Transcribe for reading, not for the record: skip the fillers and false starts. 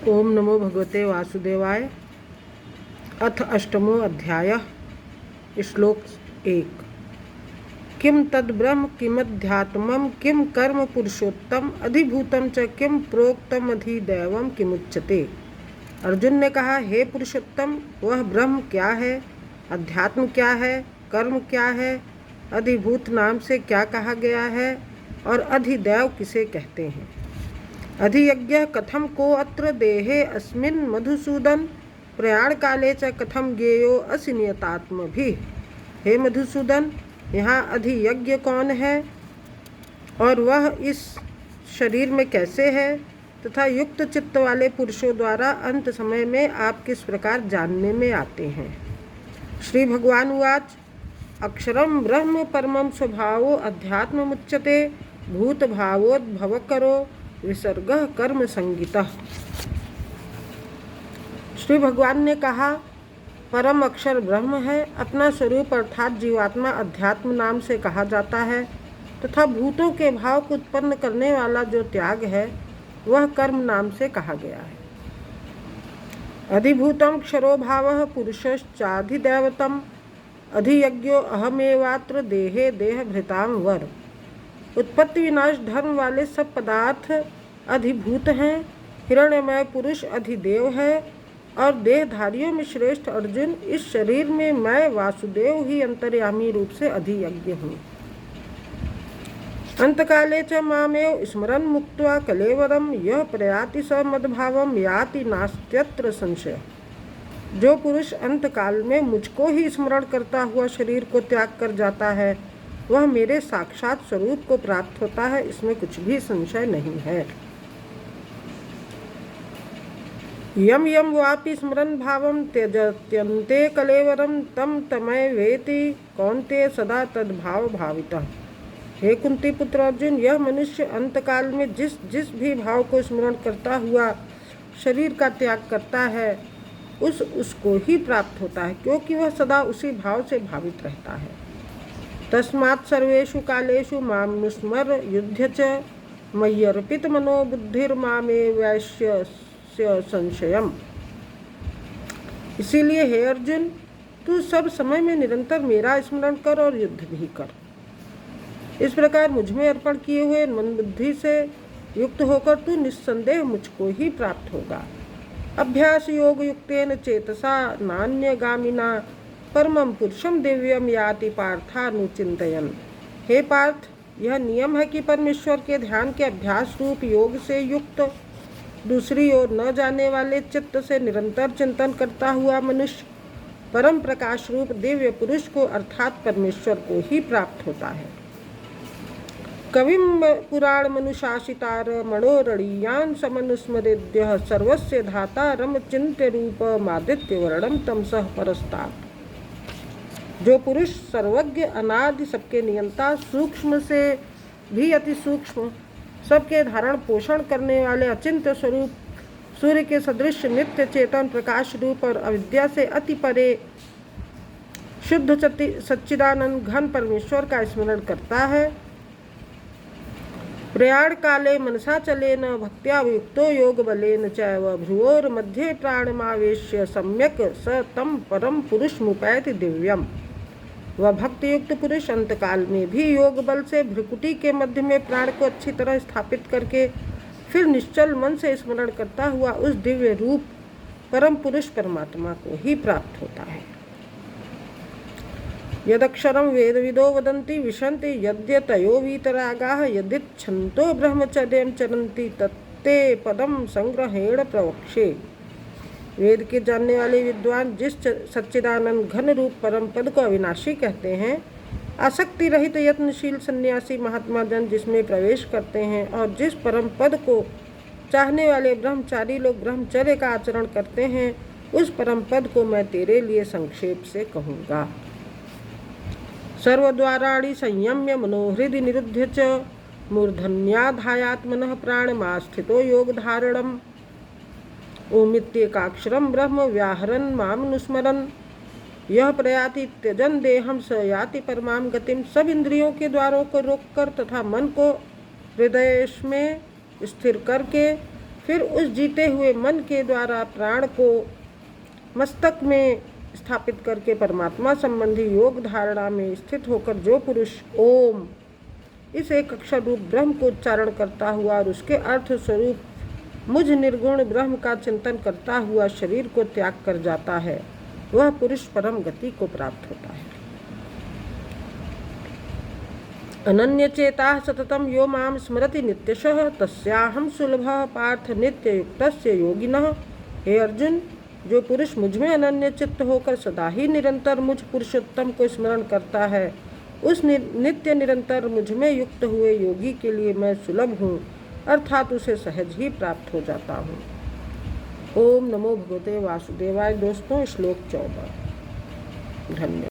ओम नमो भगवते वासुदेवाय। अथ अष्टमो अध्याय। श्लोक 1। किम तद ब्रह्म किमध्यात्मम किम कर्म पुरुषोत्तम अधिभूतम च किम प्रोक्तम अधिदैवम किमुच्यते। अर्जुन ने कहा, हे पुरुषोत्तम, वह ब्रह्म क्या है, अध्यात्म क्या है, कर्म क्या है, अधिभूत नाम से क्या कहा गया है और अधिदैव किसे कहते हैं। अधियज्ञ कथम को अत्र देहे अस्मिन् मधुसूदन प्रयाण काले च कथम ज्ञेयो असि नियतात्म भी। हे मधुसूदन, यहाँ अधियज्ञ कौन है और वह इस शरीर में कैसे है तथा युक्त चित्त वाले पुरुषों द्वारा अंत समय में आप किस प्रकार जानने में आते हैं। श्री भगवान उवाच। अक्षरम ब्रह्म परमं स्वभावो अध्यात्ममुच्यते भूत भावोद्भव करो विसर्गः कर्म संगीतः। श्री भगवान ने कहा, परम अक्षर ब्रह्म है, अपना स्वरूप अर्थात जीवात्मा अध्यात्म नाम से कहा जाता है तथा भूतों के भाव को उत्पन्न करने वाला जो त्याग है वह कर्म नाम से कहा गया है। अधिभूतम क्षरो भावः पुरुषश्चाधिदैवतम अधियज्ञो अहमेवात्र देहे देहभृतां वर। उत्पत्ति विनाश धर्म वाले सब पदार्थ अधिभूत हैं, हिरण्यमय पुरुष अधिदेव है और देहधारियों में श्रेष्ठ अर्जुन, इस शरीर में मैं वासुदेव ही अंतर्यामी रूप से अधियज्ञ हूँ। अंतकाले च मामेव स्मरन् मुक्त्वा कलेवरम यह प्रयाति स मद्भावम याति नास्त्यत्र संशय। जो पुरुष अंतकाल में मुझको ही स्मरण करता हुआ शरीर को त्याग कर जाता है वह मेरे साक्षात स्वरूप को प्राप्त होता है, इसमें कुछ भी संशय नहीं है। यम यम वापि स्मरन् भावं त्यजत्यन्ते कलेवरम तम तमय वेति कौन्तेय सदा तद्भाव भावितः। हे कुंती पुत्र अर्जुन, यह मनुष्य अंतकाल में जिस जिस भी भाव को स्मरण करता हुआ शरीर का त्याग करता है उसको ही प्राप्त होता है, क्योंकि वह सदा उसी भाव से भावित रहता है। तस्मात् सर्वेषु कालेषु मां नुस्मर युध्य च मय्यर्पित मनो बुद्धिर्मामे वैश्यस्य संशयम्। इसीलिए हे अर्जुन, तू सब समय में निरंतर मेरा स्मरण कर और युद्ध भी कर। इस प्रकार मुझ में अर्पण किए हुए मन बुद्धि से युक्त होकर तू निस्संदेह मुझको ही प्राप्त होगा। अभ्यास योग युक्तेन चेतसा नान्यगामिना परमं पुरुषम दिव्यम याति पार्थानुचिंतयन्। हे पार्थ, यह नियम है कि परमेश्वर के ध्यान के अभ्यास रूप योग से युक्त दूसरी ओर न जाने वाले चित्त से निरंतर चिंतन करता हुआ मनुष्य परम प्रकाश रूप दिव्य पुरुष को अर्थात परमेश्वर को ही प्राप्त होता है। कविम पुराण मनुशासितार मनोरणीयान समनुस्मरेद्य सर्वस्य धाता रम चिंत्य रूप मादित्य वर्णम तमसः परस्तात्। जो पुरुष सर्वज्ञ अनादि सबके नियंता सूक्ष्म से भी अति सूक्ष्म सबके धारण पोषण करने वाले अचिंत्य स्वरूप सूर्य के सदृश नित्य चेतन प्रकाश रूप और अविद्या से अति परे शुद्ध सच्चिदानंद घन परमेश्वर का स्मरण करता है, प्रयाण काले मनसा चलेन भक्त्या युक्तो योग बलेन चैव भ्रुवोर मध्ये प्राणमावेश्य सम्यक स तम परम पुरुष मुपैति दिव्यम। वह भक्ति युक्त पुरुष अंतकाल में भी योग बल से भ्रुकुटी के मध्य में प्राण को अच्छी तरह स्थापित करके फिर निश्चल मन से स्मरण करता हुआ उस दिव्य रूप परम पुरुष परमात्मा को ही प्राप्त होता है। यदक्षरम वेदविदो वदन्ति विशन्ति यद्यतयो वीतरागाः यदिच्छन्तो ब्रह्मचर्यं चरन्ति तत्ते पदम संग्रहेण प्रवक्षे। वेद के जानने वाले विद्वान जिस सच्चिदानंद घन रूप परम पद को अविनाशी कहते हैं, आसक्ति रहित यत्नशील सन्यासी महात्मा जन जिसमें प्रवेश करते हैं और जिस परम पद को चाहने वाले ब्रह्मचारी लोग ब्रह्मचर्य का आचरण करते हैं, उस परम पद को मैं तेरे लिए संक्षेप से कहूँगा। सर्वद्वाराणि संयम्य मनोहृदि निरुध्य च मूर्धन्याधायात्मनः प्राणमास्थितो योग धारणम ओमित्येकाक्षरम ब्रह्म व्याहरन् मामनुस्मरन् यह प्रयाति त्यजन देहम स याति परमाम गतिम। सब इंद्रियों के द्वारों को रोककर तथा मन को हृदय में स्थिर करके फिर उस जीते हुए मन के द्वारा प्राण को मस्तक में स्थापित करके परमात्मा संबंधी योग धारणा में स्थित होकर जो पुरुष ओम इस एक अक्षर रूप ब्रह्म को उच्चारण करता हुआ और उसके अर्थ स्वरूप मुझ निर्गुण ब्रह्म का चिंतन करता हुआ शरीर को त्याग कर जाता है, वह पुरुष परम गति को प्राप्त होता है। अनन्य चेता सततम यो माम स्मरति नित्यशः तस्याहं सुलभः पार्थ नित्य युक्तस्य योगिनः। हे अर्जुन, जो पुरुष मुझ में अनन्य चित्त होकर सदा ही निरंतर मुझ पुरुषोत्तम को स्मरण करता है, उस नित्य निरंतर मुझ में युक्त हुए योगी के लिए मैं सुलभ हूँ, अर्थात उसे सहज ही प्राप्त हो जाता हूँ। ओम नमो भगवते वासुदेवाय। दोस्तों, श्लोक 14। धन्यवाद।